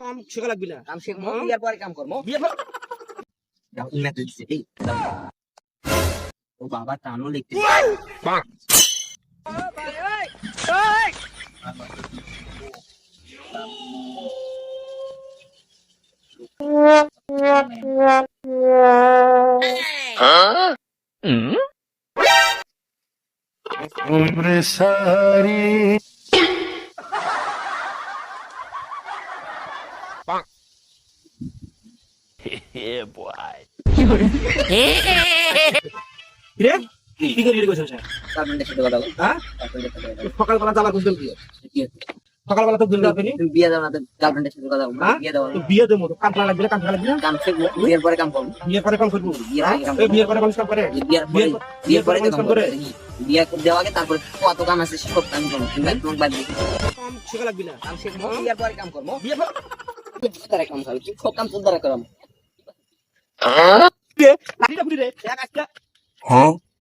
কাম শেখা লাগবি না। কাম শিখবো, বিয়ার পরে কাম করবো। বিয়ে পর যাও, ইংরেজি দিচ্ছে, এই, ও বাবা টানো লিখতে রে কি করি রে কইছস? গার্লফ্রেন্ডের সাথে কথা বলো। হ্যাঁ গার্লফ্রেন্ডের সাথে কথা বলো। সকালবেলা জ্বালা করছিস কি? বিয়ে, সকালবেলা তো দিন রাতে নি তুমি বিয়ে দাও না তো গার্লফ্রেন্ডের সাথে কথা বলো। হ্যাঁ বিয়ে দাও না। তো বিয়ে দেবো তো কাম করা লাগবে না, কাম করা লাগবে না। কাম শিখবো, বিয়ের পরে কাম করবো। বিয়ে পরে কাম করবো। বিয়ের আগে কাম এই করবো। বিয়ের পরে মানুষ কাম করে। বিয়ের পরে, বিয়ের বিয়ের পরে তো মানুষ কাম কাম করে। করে। বিয়ে দেওয়া আগে তারপরে কত কাম আছে সব কাম করবো। তুমি তোমাকে বাদ দিই। কাম শেখা লাগবি না। কাম শিখবো, বিয়ের পরে কাম করবো। বিয়ে পর তারা কাম খাবে, তুই সব কাম তোর দ্বারা করাবো। লাঠিটা ফুটি রে এক একটা Huh?